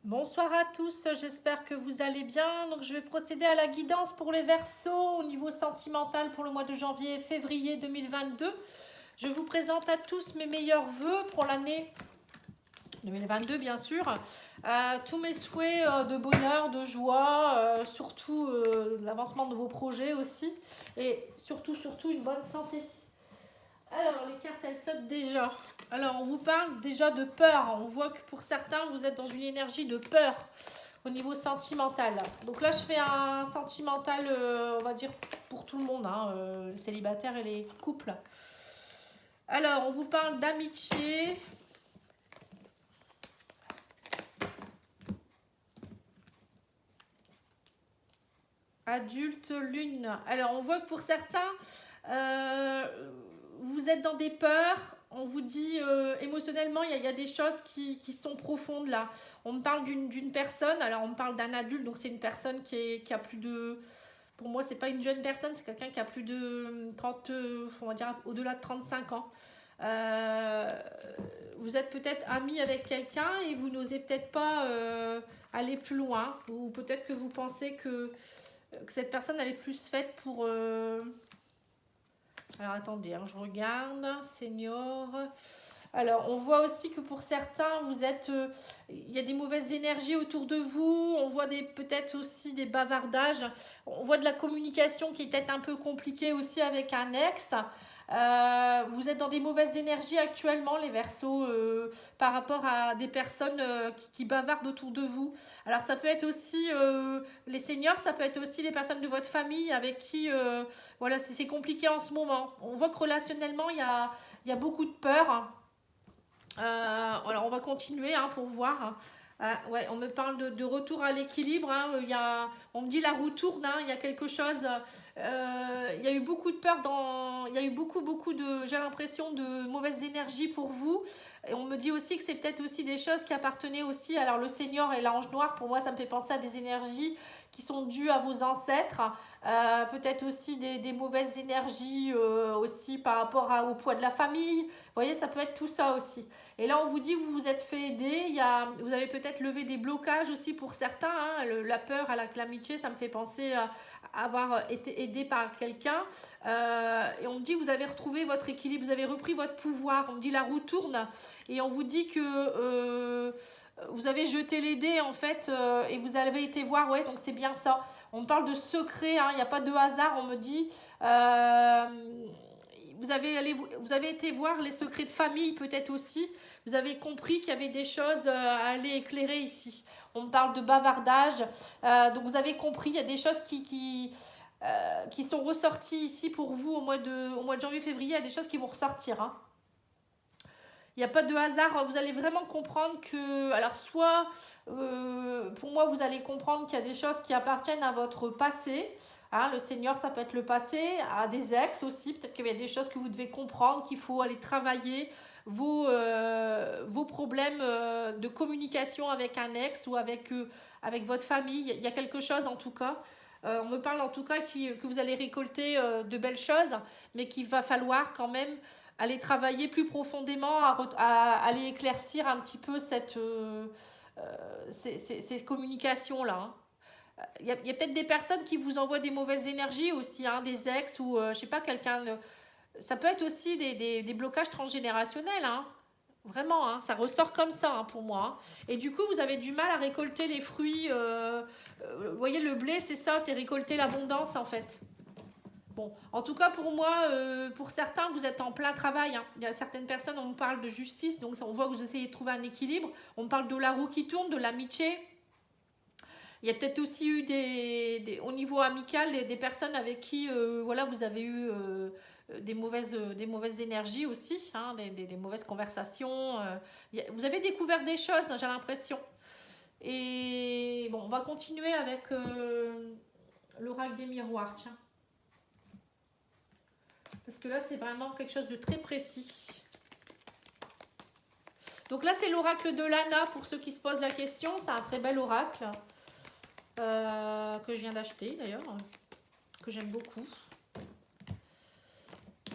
Bonsoir à tous, j'espère que vous allez bien. Donc je vais procéder à la guidance pour les Verseaux au niveau sentimental pour le mois de janvier et février 2022. Je vous présente à tous mes meilleurs vœux pour l'année 2022 bien sûr. Tous mes souhaits de bonheur, de joie, surtout l'avancement de vos projets aussi. Et surtout une bonne santé. Alors, les cartes, elles sautent déjà. Alors, on vous parle déjà de peur. On voit que pour certains, vous êtes dans une énergie de peur au niveau sentimental. Donc là, je fais un sentimental, on va dire, pour tout le monde, hein, les célibataires et les couples. Alors, on vous parle d'amitié. Adulte, lune. Alors, on voit que pour certains, vous êtes dans des peurs. On vous dit émotionnellement, il y a des choses qui sont profondes là. On me parle d'une personne, alors on me parle d'un adulte, donc c'est une personne qui a plus de. Pour moi, c'est pas une jeune personne, c'est quelqu'un qui a plus de 30, on va dire au-delà de 35 ans. Euh, Vous êtes peut-être ami avec quelqu'un et vous n'osez peut-être pas aller plus loin. Ou peut-être que vous pensez que cette personne elle est plus faite pour. Alors attendez, hein, je regarde. Senior. Alors on voit aussi que pour certains, vous êtes. Il y a des mauvaises énergies autour de vous. On voit peut-être aussi des bavardages. On voit de la communication qui est peut-être un peu compliquée aussi avec un ex. Vous êtes dans des mauvaises énergies actuellement, les Verseaux, par rapport à des personnes qui bavardent autour de vous. Alors ça peut être aussi les seniors, ça peut être aussi les personnes de votre famille avec qui, voilà, c'est compliqué en ce moment. On voit que relationnellement, il y a beaucoup de peur. Alors on va continuer hein, pour voir. Ouais, on me parle de retour à l'équilibre. Hein. On me dit la roue tourne. Hein. Il y a quelque chose. Il y a eu beaucoup de peur il y a eu beaucoup de. J'ai l'impression de mauvaises énergies pour vous. Et on me dit aussi que c'est peut-être aussi des choses qui appartenaient aussi. Alors le Seigneur et l'ange noir, pour moi, ça me fait penser à des énergies qui sont dues à vos ancêtres. Peut-être aussi des mauvaises énergies aussi par rapport au poids de la famille. Vous voyez, ça peut être tout ça aussi. Et là, on vous dit, vous vous êtes fait aider. Vous avez peut-être levé des blocages aussi pour certains. Hein, la peur à l'amitié, ça me fait penser à avoir été aidé par quelqu'un. Et on me dit, vous avez retrouvé votre équilibre, vous avez repris votre pouvoir. On me dit, la roue tourne. Et on vous dit que vous avez jeté les dés, en fait, et vous avez été voir. Ouais, donc c'est bien ça. On me parle de secret, hein, il n'y a pas de hasard. On me dit... vous avez été voir les secrets de famille peut-être aussi. Vous avez compris qu'il y avait des choses à aller éclairer ici. On me parle de bavardage. Donc vous avez compris, il y a des choses qui sont ressorties ici pour vous au mois de janvier-février. Il y a des choses qui vont ressortir. Hein. Il n'y a pas de hasard. Vous allez vraiment comprendre que... Alors soit, pour moi, vous allez comprendre qu'il y a des choses qui appartiennent à votre passé. Hein, le Seigneur, ça peut être le passé, à des ex aussi. Peut-être qu'il y a des choses que vous devez comprendre, qu'il faut aller travailler vos problèmes de communication avec un ex ou avec votre famille. Il y a quelque chose en tout cas. On me parle en tout cas que vous allez récolter de belles choses, mais qu'il va falloir quand même aller travailler plus profondément, aller éclaircir un petit peu ces communications-là. Hein. Il y a peut-être des personnes qui vous envoient des mauvaises énergies aussi, hein, des ex ou je sais pas, quelqu'un. Ça peut être aussi des blocages transgénérationnels. Hein. Vraiment, hein, ça ressort comme ça hein, pour moi. Hein. Et du coup, vous avez du mal à récolter les fruits. Vous voyez, le blé, c'est ça, c'est récolter l'abondance en fait. Bon, en tout cas pour moi, pour certains, vous êtes en plein travail. Hein. Il y a certaines personnes, on me parle de justice, donc on voit que vous essayez de trouver un équilibre. On me parle de la roue qui tourne, de l'amitié. Il y a peut-être aussi eu au niveau amical des personnes avec qui voilà, vous avez eu des mauvaises énergies aussi, hein, des mauvaises conversations. Vous avez découvert des choses, hein, j'ai l'impression. Et bon, on va continuer avec l'oracle des miroirs, tiens. Parce que là, c'est vraiment quelque chose de très précis. Donc là, c'est l'oracle de Lana pour ceux qui se posent la question. C'est un très bel oracle que je viens d'acheter d'ailleurs, que j'aime beaucoup.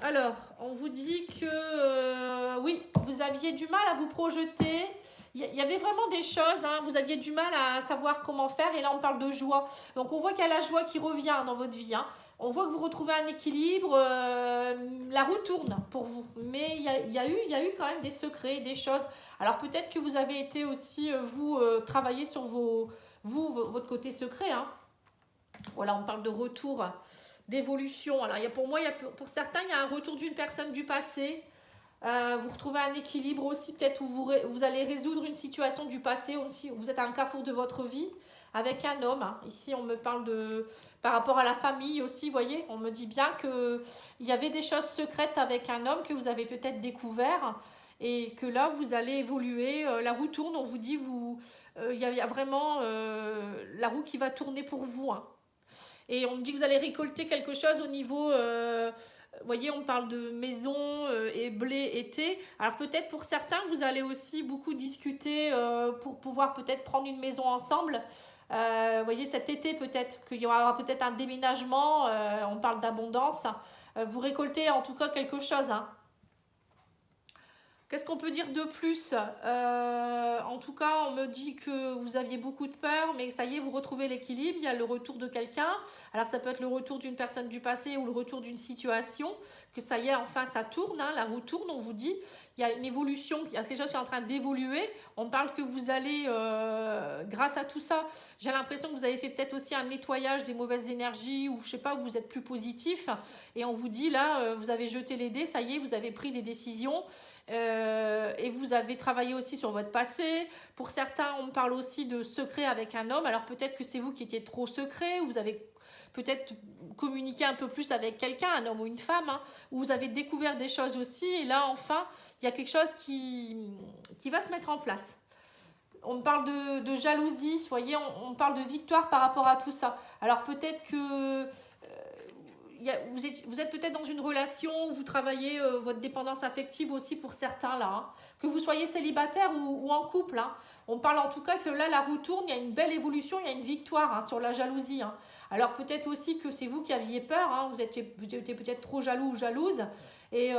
Alors, on vous dit que oui, vous aviez du mal à vous projeter. il y avait vraiment des choses, hein, vous aviez du mal à savoir comment faire, et là on parle de joie. Donc on voit qu'il y a la joie qui revient dans votre vie, hein. On voit que vous retrouvez un équilibre, la roue tourne pour vous. Mais il y a eu quand même des secrets, des choses. Alors peut-être que vous avez été aussi, vous, travailler sur votre côté secret, hein. Voilà, on parle de retour, d'évolution. Alors pour moi, pour certains, il y a un retour d'une personne du passé. Vous retrouvez un équilibre aussi, peut-être où vous allez résoudre une situation du passé aussi. Vous êtes à un carrefour de votre vie avec un homme, hein. Ici, on me parle de par rapport à la famille aussi, vous voyez. On me dit bien qu'il y avait des choses secrètes avec un homme que vous avez peut-être découvert et que là, vous allez évoluer. La roue tourne, on vous dit, il y a vraiment la roue qui va tourner pour vous, hein. Et on me dit que vous allez récolter quelque chose au niveau... vous voyez, on parle de maison et blé été. Alors peut-être pour certains, vous allez aussi beaucoup discuter pour pouvoir peut-être prendre une maison ensemble. Vous voyez, cet été peut-être qu'il y aura peut-être un déménagement. On parle d'abondance. Vous récoltez en tout cas quelque chose, hein. Qu'est-ce qu'on peut dire de plus? En tout cas, on me dit que vous aviez beaucoup de peur, mais ça y est, vous retrouvez l'équilibre. Il y a le retour de quelqu'un. Alors, ça peut être le retour d'une personne du passé ou le retour d'une situation. Que ça y est, enfin, ça tourne, hein, la roue tourne, on vous dit. Il y a une évolution, il y a quelque chose qui est en train d'évoluer. On parle que vous allez, grâce à tout ça, j'ai l'impression que vous avez fait peut-être aussi un nettoyage des mauvaises énergies ou je sais pas, vous êtes plus positif. Et on vous dit là, vous avez jeté les dés, ça y est, vous avez pris des décisions. Et vous avez travaillé aussi sur votre passé. Pour certains, on parle aussi de secret avec un homme. Alors peut-être que c'est vous qui étiez trop secret, ou vous avez peut-être communiqué un peu plus avec quelqu'un, un homme ou une femme, hein, où vous avez découvert des choses aussi. Et là, enfin, il y a quelque chose qui va se mettre en place. On parle de jalousie, vous voyez, on parle de victoire par rapport à tout ça. Alors peut-être que vous êtes peut-être dans une relation où vous travaillez votre dépendance affective aussi pour certains là, hein. Que vous soyez célibataire ou en couple, hein. On parle en tout cas que là la roue tourne, il y a une belle évolution, il y a une victoire, hein, sur la jalousie, hein. Alors peut-être aussi que c'est vous qui aviez peur, hein, vous étiez peut-être trop jaloux ou jalouse et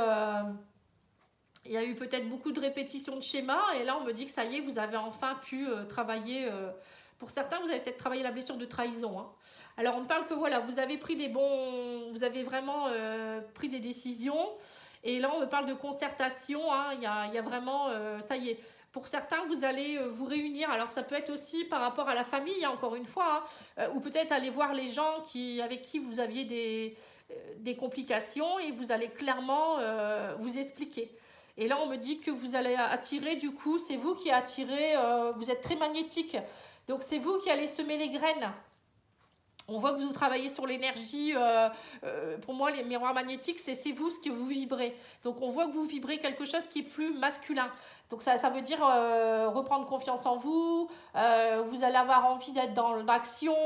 il y a eu peut-être beaucoup de répétitions de schémas et là on me dit que ça y est, vous avez enfin pu travailler. Pour certains, vous avez peut-être travaillé la blessure de trahison, hein. Alors on parle que voilà, vous avez pris vous avez vraiment pris des décisions. Et là on me parle de concertation, hein. Il y a vraiment, ça y est. Pour certains, vous allez vous réunir. Alors ça peut être aussi par rapport à la famille, hein, encore une fois, hein, ou peut-être aller voir les gens avec qui vous aviez des complications et vous allez clairement vous expliquer. Et là, on me dit que vous allez attirer, du coup, c'est vous qui attirez, vous êtes très magnétique. Donc, c'est vous qui allez semer les graines. On voit que vous travaillez sur l'énergie. Pour moi, les miroirs magnétiques, c'est vous ce que vous vibrez. Donc, on voit que vous vibrez quelque chose qui est plus masculin. Donc, ça veut dire reprendre confiance en vous. Vous allez avoir envie d'être dans l'action,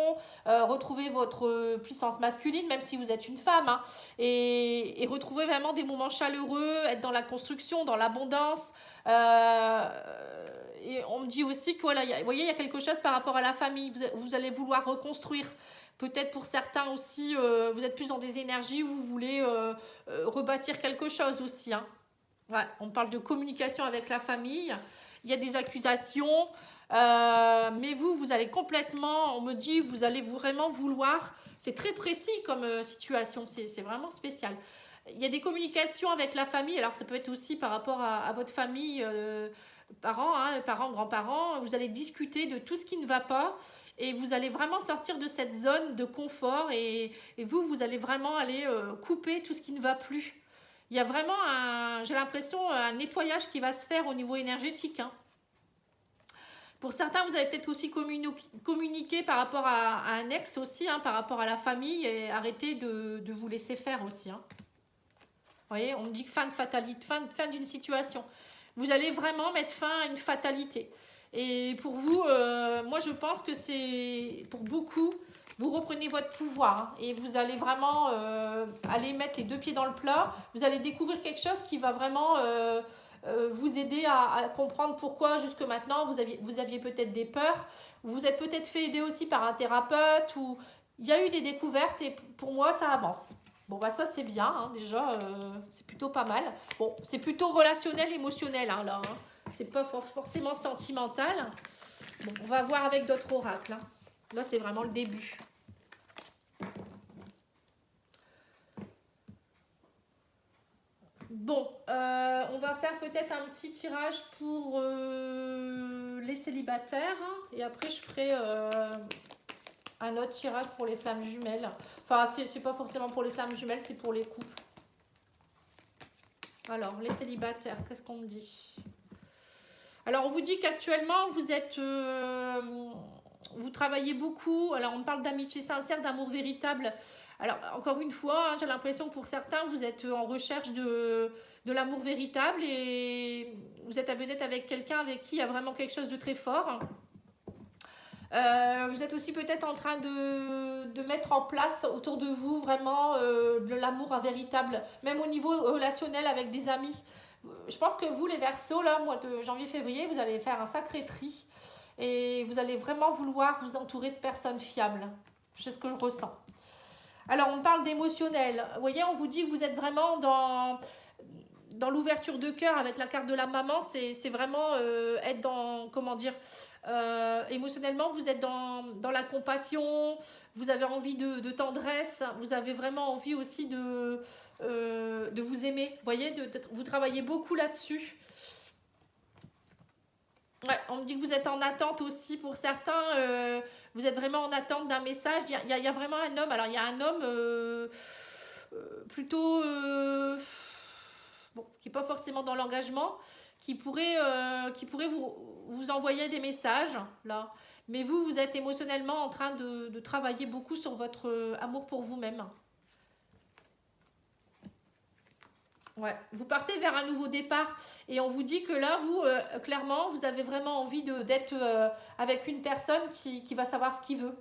retrouver votre puissance masculine, même si vous êtes une femme, hein, et retrouver vraiment des moments chaleureux, être dans la construction, dans l'abondance. Et on me dit aussi que voilà, vous voyez, il y a quelque chose par rapport à la famille. Vous allez vouloir reconstruire. Peut-être pour certains aussi, vous êtes plus dans des énergies où vous voulez rebâtir quelque chose aussi, hein. Ouais, on parle de communication avec la famille. Il y a des accusations, mais vous allez complètement, on me dit, vous allez vraiment vouloir. C'est très précis comme situation, c'est vraiment spécial. Il y a des communications avec la famille, alors ça peut être aussi par rapport à votre famille, parents, hein, parents, grands-parents. Vous allez discuter de tout ce qui ne va pas. Et vous allez vraiment sortir de cette zone de confort et vous allez vraiment aller couper tout ce qui ne va plus. Il y a vraiment, j'ai l'impression, un nettoyage qui va se faire au niveau énergétique, hein. Pour certains, vous avez peut-être aussi communiqué par rapport à un ex aussi, hein, par rapport à la famille et arrêter de vous laisser faire aussi, hein. Vous voyez, on me dit que fin de fatalité, fin d'une situation. Vous allez vraiment mettre fin à une fatalité. Et pour vous, moi je pense que c'est pour beaucoup, vous reprenez votre pouvoir, hein, et vous allez vraiment aller mettre les deux pieds dans le plat. Vous allez découvrir quelque chose qui va vraiment vous aider à comprendre pourquoi jusque maintenant vous aviez peut-être des peurs. Vous êtes peut-être fait aider aussi par un thérapeute ou il y a eu des découvertes et pour moi ça avance. Bon bah ça c'est bien, hein, déjà c'est plutôt pas mal. Bon, c'est plutôt relationnel, émotionnel, hein, là, hein. C'est pas forcément sentimental. Bon, on va voir avec d'autres oracles. Hein. Là, c'est vraiment le début. Bon, on va faire peut-être un petit tirage pour les célibataires. Hein, et après, je ferai un autre tirage pour les flammes jumelles. Enfin, c'est pas forcément pour les flammes jumelles, c'est pour les couples. Alors, les célibataires, qu'est-ce qu'on me dit? Alors, on vous dit qu'actuellement, vous travaillez beaucoup. Alors, on parle d'amitié sincère, d'amour véritable. Alors, encore une fois, hein, j'ai l'impression que pour certains, vous êtes en recherche de l'amour véritable et vous êtes peut-être avec quelqu'un avec qui il y a vraiment quelque chose de très fort. Vous êtes aussi peut-être en train de mettre en place autour de vous vraiment de l'amour véritable, même au niveau relationnel avec des amis. Je pense que vous, les Verseaux, là, mois de janvier-février, vous allez faire un sacré tri et vous allez vraiment vouloir vous entourer de personnes fiables. C'est ce que je ressens. Alors, on parle d'émotionnel. Vous voyez, on vous dit que vous êtes vraiment dans l'ouverture de cœur avec la carte de la maman. C'est vraiment être dans, comment dire, émotionnellement, vous êtes dans la compassion, vous avez envie de tendresse, vous avez vraiment envie aussi de vous aimer. Vous voyez, vous travaillez beaucoup là-dessus. Ouais, on me dit que vous êtes en attente aussi pour certains. Vous êtes vraiment en attente d'un message. Il y a vraiment un homme. Alors, il y a un homme plutôt bon, qui n'est pas forcément dans l'engagement, qui pourrait vous envoyer des messages là. Mais vous êtes émotionnellement en train de travailler beaucoup sur votre amour pour vous-même. Ouais, vous partez vers un nouveau départ et on vous dit que là, vous, clairement, vous avez vraiment envie d'être avec une personne qui va savoir ce qu'il veut.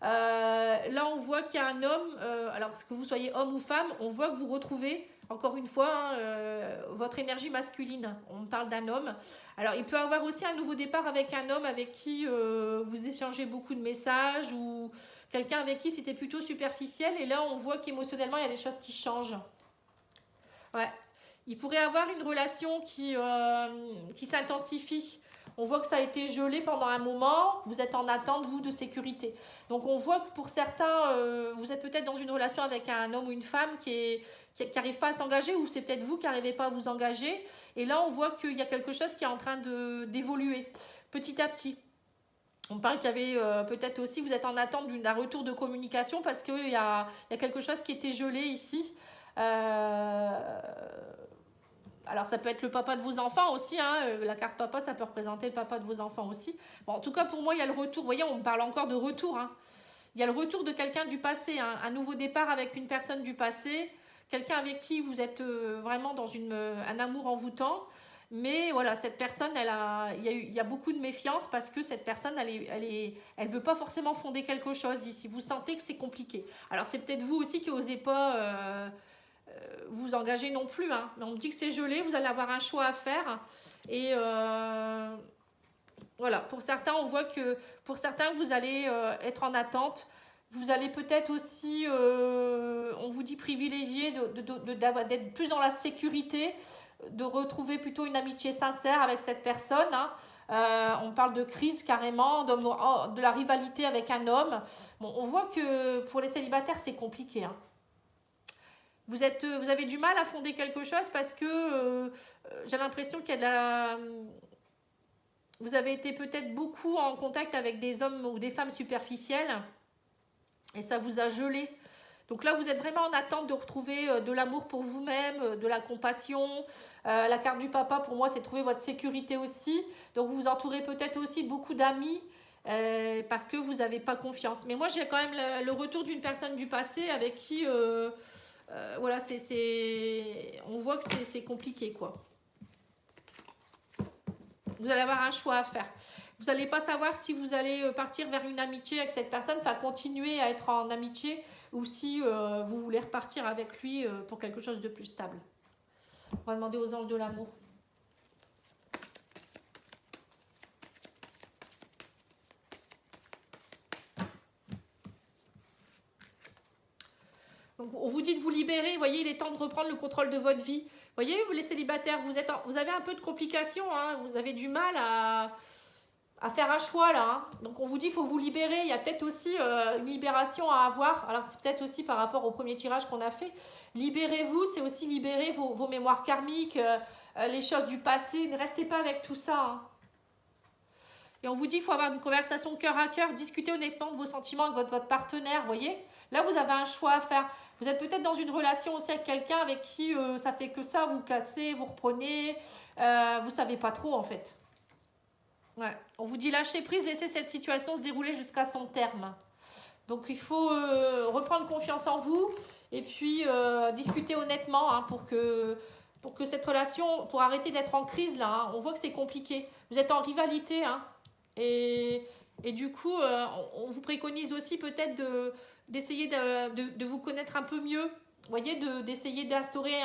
Là, on voit qu'il y a un homme, alors que vous soyez homme ou femme, on voit que vous retrouvez, encore une fois, hein, votre énergie masculine. On parle d'un homme. Alors, il peut avoir aussi un nouveau départ avec un homme avec qui vous échangez beaucoup de messages ou quelqu'un avec qui c'était plutôt superficiel. Et là, on voit qu'émotionnellement, il y a des choses qui changent. Ouais. Il pourrait avoir une relation qui s'intensifie. On voit que ça a été gelé pendant un moment. Vous êtes en attente, vous, de sécurité. Donc, on voit que pour certains, vous êtes peut-être dans une relation avec un homme ou une femme qui n'arrive pas à s'engager, ou c'est peut-être vous qui n'arrivez pas à vous engager. Et là, on voit qu'il y a quelque chose qui est en train d'évoluer petit à petit. On parle qu'il y avait peut-être aussi, vous êtes en attente d'un retour de communication parce qu'il y a quelque chose qui était gelé ici. Alors ça peut être le papa de vos enfants aussi, hein. La carte papa, ça peut représenter le papa de vos enfants aussi. Bon, en tout cas, pour moi, il y a le retour. Vous voyez, on me parle encore de retour. Hein. Il y a le retour de quelqu'un du passé, hein. Un nouveau départ avec une personne du passé, quelqu'un avec qui vous êtes vraiment dans un amour envoûtant. Mais voilà, cette personne, il y a beaucoup de méfiance parce que cette personne, elle veut pas forcément fonder quelque chose ici. Vous sentez que c'est compliqué. Alors c'est peut-être vous aussi qui n'osez pas vous engager non plus. Hein. Mais on me dit que c'est gelé, vous allez avoir un choix à faire. Et voilà, pour certains, on voit que pour certains, vous allez être en attente. Vous allez peut-être aussi, on vous dit privilégier d'être plus dans la sécurité, de retrouver plutôt une amitié sincère avec cette personne. Hein. On parle de crise carrément, de la rivalité avec un homme. Bon, on voit que pour les célibataires, c'est compliqué. Hein. Vous avez du mal à fonder quelque chose parce que j'ai l'impression qu'il y a de la... Vous avez été peut-être beaucoup en contact avec des hommes ou des femmes superficielles et ça vous a gelé. Donc là, vous êtes vraiment en attente de retrouver de l'amour pour vous-même, de la compassion. La carte du papa, pour moi, c'est trouver votre sécurité aussi. Donc vous vous entourez peut-être aussi de beaucoup d'amis parce que vous n'avez pas confiance. Mais moi, j'ai quand même le retour d'une personne du passé avec qui... voilà, on voit que c'est compliqué, quoi. Vous allez avoir un choix à faire. Vous n'allez pas savoir si vous allez partir vers une amitié avec cette personne, enfin continuer à être en amitié, ou si vous voulez repartir avec lui pour quelque chose de plus stable. On va demander aux anges de l'amour. Donc, on vous dit de vous libérer. Vous voyez, il est temps de reprendre le contrôle de votre vie. Vous voyez, vous les célibataires, vous avez un peu de complications. Hein, vous avez du mal à faire un choix là. Hein. Donc, on vous dit qu'il faut vous libérer. Il y a peut-être aussi une libération à avoir. Alors, c'est peut-être aussi par rapport au premier tirage qu'on a fait. Libérez-vous, c'est aussi libérer vos mémoires karmiques, les choses du passé. Ne restez pas avec tout ça. Hein. Et on vous dit qu'il faut avoir une conversation cœur à cœur, discuter honnêtement de vos sentiments avec votre partenaire, vous voyez. Là, vous avez un choix à faire. Vous êtes peut-être dans une relation aussi avec quelqu'un avec qui ça fait que ça, vous cassez, vous reprenez, vous ne savez pas trop en fait. Ouais. On vous dit lâcher prise, laisser cette situation se dérouler jusqu'à son terme. Donc il faut reprendre confiance en vous et puis discuter honnêtement hein, pour que cette relation, pour arrêter d'être en crise là, hein. On voit que c'est compliqué. Vous êtes en rivalité hein, et du coup on vous préconise aussi peut-être d'essayer de vous connaître un peu mieux. Vous voyez, d'essayer d'instaurer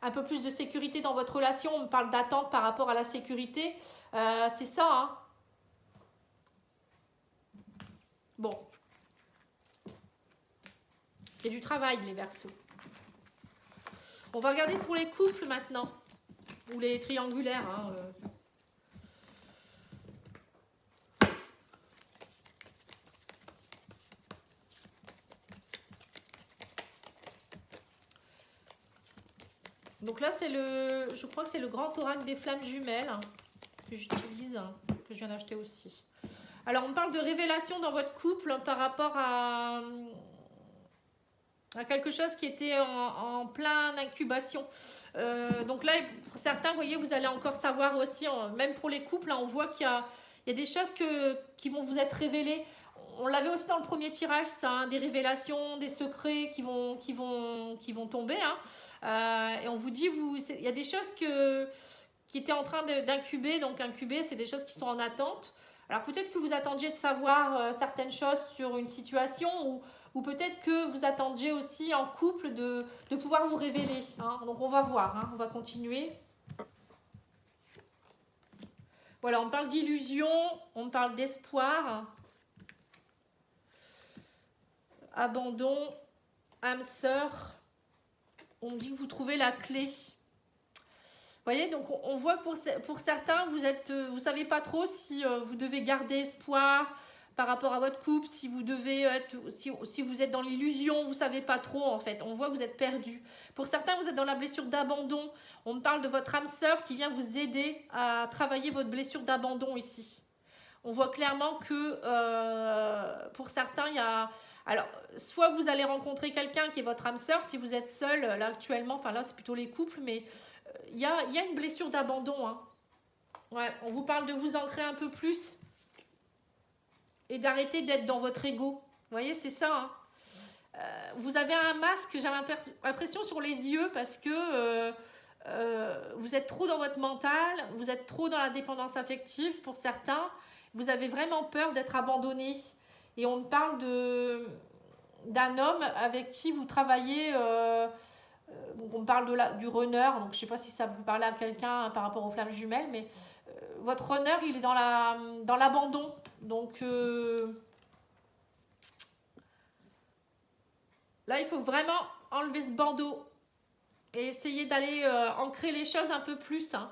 un peu plus de sécurité dans votre relation. On parle d'attente par rapport à la sécurité. C'est ça. Hein. Bon. Il y a du travail, les Verseaux. On va regarder pour les couples maintenant. Ou les triangulaires. Hein, Donc là, je crois que c'est le grand oracle des flammes jumelles hein, que j'utilise, hein, que je viens d'acheter aussi. Alors, on parle de révélation dans votre couple hein, par rapport à quelque chose qui était en pleine incubation. Donc là, pour certains, vous voyez, vous allez encore savoir aussi, même pour les couples, hein, on voit qu'il y a des choses qui vont vous être révélées. On l'avait aussi dans le premier tirage, ça, hein, des révélations, des secrets qui vont tomber. Hein. Et on vous dit, il y a des choses qui étaient en train d'incuber. Donc incuber, c'est des choses qui sont en attente. Alors peut-être que vous attendiez de savoir certaines choses sur une situation ou peut-être que vous attendiez aussi en couple de pouvoir vous révéler. Hein. Donc on va voir, hein, on va continuer. Voilà, on parle d'illusion, on parle d'espoir, abandon, âme sœur. On dit que vous trouvez la clé. Vous voyez, donc on voit que pour certains, vous savez pas trop si vous devez garder espoir par rapport à votre couple, si vous si vous êtes dans l'illusion, vous savez pas trop en fait. On voit que vous êtes perdu. Pour certains, vous êtes dans la blessure d'abandon. On me parle de votre âme sœur qui vient vous aider à travailler votre blessure d'abandon ici. On voit clairement que pour certains, il y a... Alors, soit vous allez rencontrer quelqu'un qui est votre âme sœur, si vous êtes seul, là actuellement, enfin là c'est plutôt les couples, mais il y a une blessure d'abandon. Hein. Ouais, on vous parle de vous ancrer un peu plus et d'arrêter d'être dans votre ego. Vous voyez, c'est ça. Hein. Vous avez un masque, j'ai l'impression, sur les yeux parce que vous êtes trop dans votre mental, vous êtes trop dans la dépendance affective pour certains. Vous avez vraiment peur d'être abandonné. Et on parle d'un homme avec qui vous travaillez... donc on parle du runner, donc je ne sais pas si ça peut parler à quelqu'un par rapport aux flammes jumelles, mais votre runner, il est dans l'abandon. Donc là, il faut vraiment enlever ce bandeau et essayer d'aller ancrer les choses un peu plus. Hein.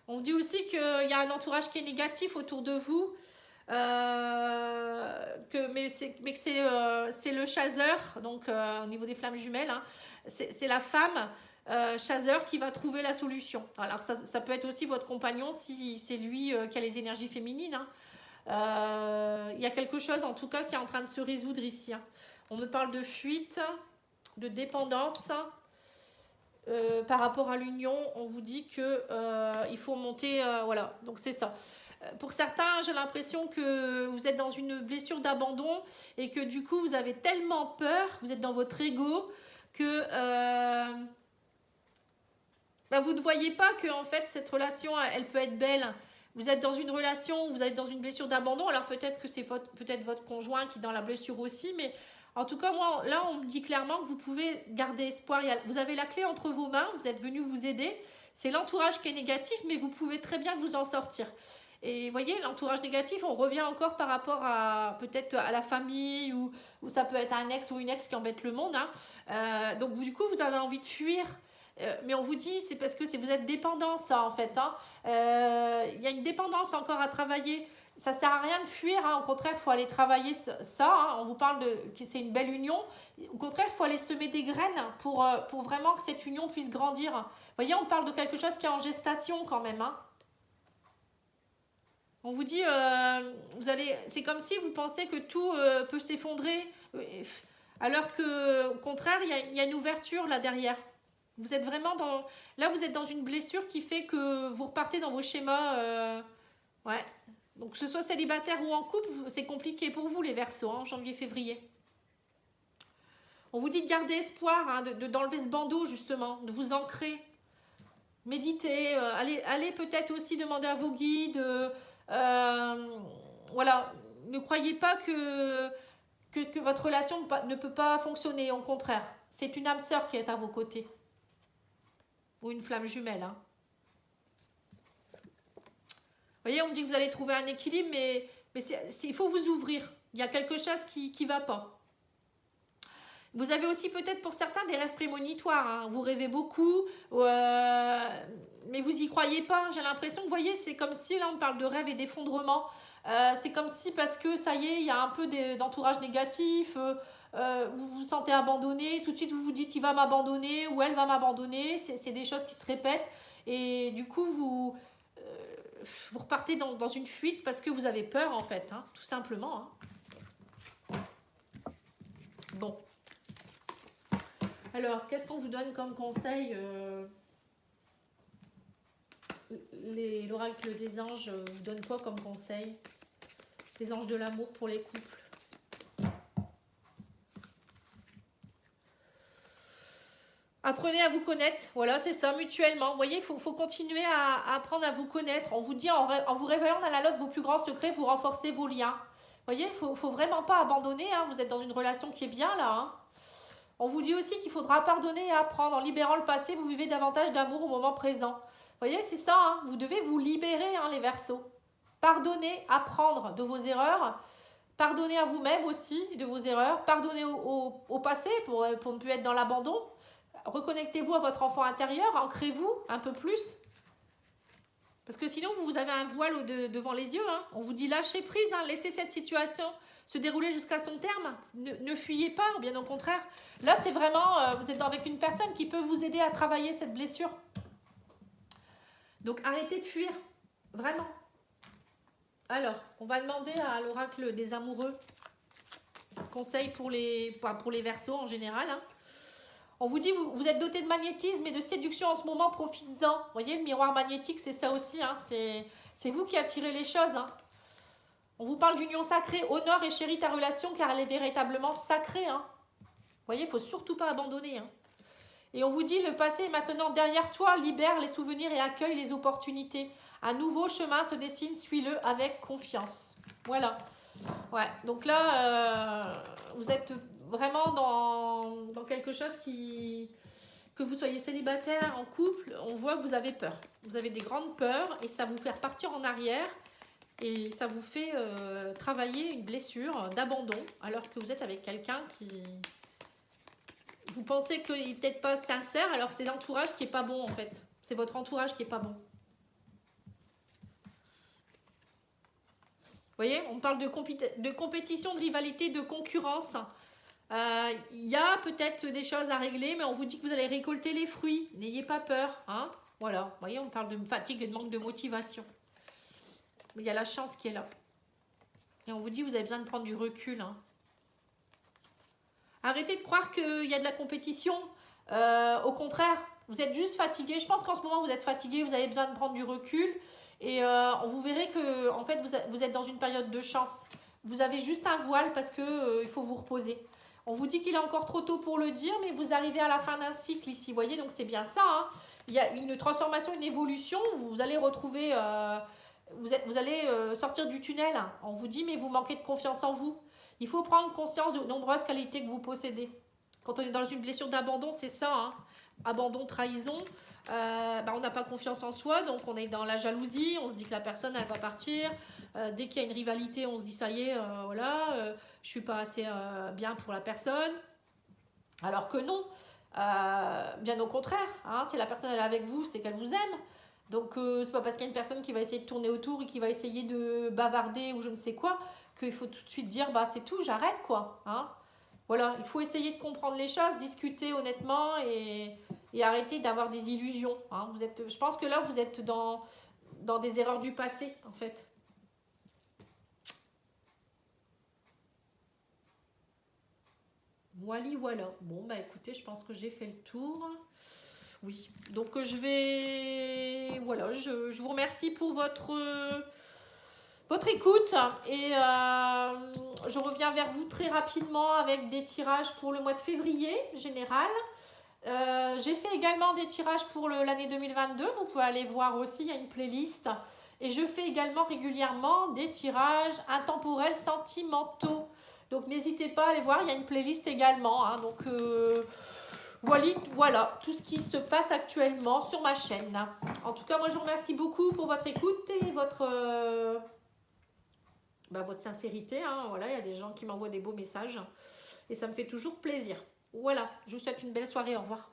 On dit aussi qu'il y a un entourage qui est négatif autour de vous, mais que c'est le chasseur, donc au niveau des flammes jumelles, hein, c'est la femme chasseur qui va trouver la solution. Alors ça peut être aussi votre compagnon si c'est lui qui a les énergies féminines. Hein. Il y a quelque chose en tout cas qui est en train de se résoudre ici. Hein. On me parle de fuite, de dépendance. Par rapport à l'union, on vous dit que il faut monter, voilà, donc c'est ça. Pour certains, j'ai l'impression que vous êtes dans une blessure d'abandon et que du coup, vous avez tellement peur, vous êtes dans votre ego, que vous ne voyez pas que en fait, cette relation, elle peut être belle. Vous êtes dans une relation, vous êtes dans une blessure d'abandon, alors peut-être que c'est peut-être votre conjoint qui est dans la blessure aussi, mais en tout cas, moi, là, on me dit clairement que vous pouvez garder espoir. Vous avez la clé entre vos mains, vous êtes venu vous aider. C'est l'entourage qui est négatif, mais vous pouvez très bien vous en sortir. Et vous voyez, l'entourage négatif, on revient encore par rapport à peut-être à la famille ou ça peut être un ex ou une ex qui embête le monde. Hein. Donc du coup, vous avez envie de fuir. Mais on vous dit, c'est parce que vous êtes dépendant, ça, en fait. Hein. Il y a une dépendance encore à travailler. Ça sert à rien de fuir. Hein. Au contraire, il faut aller travailler ça. Hein. On vous parle que c'est une belle union. Au contraire, il faut aller semer des graines pour vraiment que cette union puisse grandir. Vous voyez, on parle de quelque chose qui est en gestation quand même. Hein. On vous dit, c'est comme si vous pensez que tout peut s'effondrer, alors que, au contraire, il y a une ouverture là derrière. Vous êtes vraiment là, vous êtes dans une blessure qui fait que vous repartez dans vos schémas. Ouais. Donc, que ce soit célibataire ou en couple, c'est compliqué pour vous, les Verseaux, hein, janvier-février. On vous dit de garder espoir, hein, d'enlever ce bandeau, justement, de vous ancrer. Méditez, allez peut-être aussi demander à vos guides. Voilà, ne croyez pas que votre relation ne peut pas fonctionner, au contraire. C'est une âme sœur qui est à vos côtés. Ou une flamme jumelle. Hein. Vous voyez, on me dit que vous allez trouver un équilibre, mais il faut vous ouvrir. Il y a quelque chose qui ne va pas. Vous avez aussi peut-être pour certains des rêves prémonitoires. Hein. Vous rêvez beaucoup, mais vous n'y croyez pas. J'ai l'impression que, vous voyez, c'est comme si, là on parle de rêve et d'effondrement. C'est comme si, parce que ça y est, il y a un peu d'entourage négatif, vous vous sentez abandonné, tout de suite vous vous dites il va m'abandonner ou elle va m'abandonner. C'est des choses qui se répètent. Et du coup, vous repartez dans une fuite parce que vous avez peur, en fait, hein, tout simplement. Hein. Bon. Alors, qu'est-ce qu'on vous donne comme conseil l'oracle des anges vous donne quoi comme conseil? Les anges de l'amour pour les couples. Apprenez à vous connaître. Voilà, c'est ça, mutuellement. Vous voyez, il faut continuer à apprendre à vous connaître. On vous dit, en vous révélant l'un à l'autre vos plus grands secrets, vous renforcez vos liens. Vous voyez, il ne faut vraiment pas abandonner. Hein. Vous êtes dans une relation qui est bien, là. Hein. On vous dit aussi qu'il faudra pardonner et apprendre. En libérant le passé, vous vivez davantage d'amour au moment présent. Vous voyez, c'est ça. Hein. Vous devez vous libérer, hein, les Verseaux. Pardonner, apprendre de vos erreurs. Pardonnez à vous-même aussi de vos erreurs. Pardonnez au passé pour ne plus être dans l'abandon. Reconnectez-vous à votre enfant intérieur. Ancrez-vous un peu plus. Parce que sinon, vous avez un voile devant les yeux. Hein. On vous dit lâchez prise, hein, laissez cette situation se dérouler jusqu'à son terme. Ne fuyez pas, bien au contraire. Là, c'est vraiment, vous êtes avec une personne qui peut vous aider à travailler cette blessure. Donc, arrêtez de fuir. Vraiment. Alors, on va demander à l'oracle des amoureux. Conseil pour les Verseaux en général. Hein. On vous dit, vous êtes doté de magnétisme et de séduction en ce moment, profites-en. Vous voyez, le miroir magnétique, c'est ça aussi. Hein. C'est vous qui attirez les choses. Hein. On vous parle d'union sacrée. Honore et chéris ta relation car elle est véritablement sacrée. Hein. Vous voyez, il ne faut surtout pas abandonner. Hein. Et on vous dit, le passé est maintenant derrière toi. Libère les souvenirs et accueille les opportunités. Un nouveau chemin se dessine, suis-le avec confiance. Voilà. Ouais, donc là, vous êtes vraiment dans quelque chose que vous soyez célibataire, en couple, on voit que vous avez peur. Vous avez des grandes peurs et ça vous fait repartir en arrière et ça vous fait travailler une blessure d'abandon alors que vous êtes avec quelqu'un qui... Vous pensez qu'il n'est peut-être pas sincère, alors c'est l'entourage qui n'est pas bon en fait. C'est votre entourage qui n'est pas bon. Vous voyez, on parle de compétition, de rivalité, de concurrence. Il y a peut-être des choses à régler, mais on vous dit que vous allez récolter les fruits. N'ayez pas peur. Hein, voilà, vous voyez, on parle de fatigue et de manque de motivation. Mais il y a la chance qui est là. Et on vous dit que vous avez besoin de prendre du recul. Hein. Arrêtez de croire qu'il y a de la compétition. Au contraire, vous êtes juste fatigué. Je pense qu'en ce moment, vous êtes fatigué, vous avez besoin de prendre du recul. Et vous verrez que en fait, vous êtes dans une période de chance. Vous avez juste un voile parce que il faut vous reposer. On vous dit qu'il est encore trop tôt pour le dire, mais vous arrivez à la fin d'un cycle ici. Vous voyez, donc c'est bien ça. Hein. Il y a une transformation, une évolution. Vous allez retrouver... vous allez sortir du tunnel. On vous dit, mais vous manquez de confiance en vous. Il faut prendre conscience de nombreuses qualités que vous possédez. Quand on est dans une blessure d'abandon, c'est ça. Hein. abandon, trahison, on n'a pas confiance en soi, donc on est dans la jalousie, on se dit que la personne elle va partir. Dès qu'il y a une rivalité, on se dit ça y est, voilà, je suis pas assez bien pour la personne. Alors que non, bien au contraire, hein, si la personne elle est avec vous, c'est qu'elle vous aime. Donc c'est pas parce qu'il y a une personne qui va essayer de tourner autour et qui va essayer de bavarder ou je ne sais quoi qu'il faut tout de suite dire bah c'est tout, j'arrête quoi. Hein. Voilà, il faut essayer de comprendre les choses, discuter honnêtement et arrêter d'avoir des illusions. Hein. Je pense que là vous êtes dans des erreurs du passé en fait. Voilà. Bon bah écoutez, je pense que j'ai fait le tour. Oui, donc voilà, je vous remercie pour votre écoute et je reviens vers vous très rapidement avec des tirages pour le mois de février général. J'ai fait également des tirages pour l'année 2022, vous pouvez aller voir aussi, il y a une playlist. Et je fais également régulièrement des tirages intemporels sentimentaux. Donc n'hésitez pas à aller voir, il y a une playlist également. Hein, donc voilà tout ce qui se passe actuellement sur ma chaîne. En tout cas, moi je vous remercie beaucoup pour votre écoute et votre sincérité. Hein, voilà, il y a des gens qui m'envoient des beaux messages et ça me fait toujours plaisir. Voilà, je vous souhaite une belle soirée, au revoir.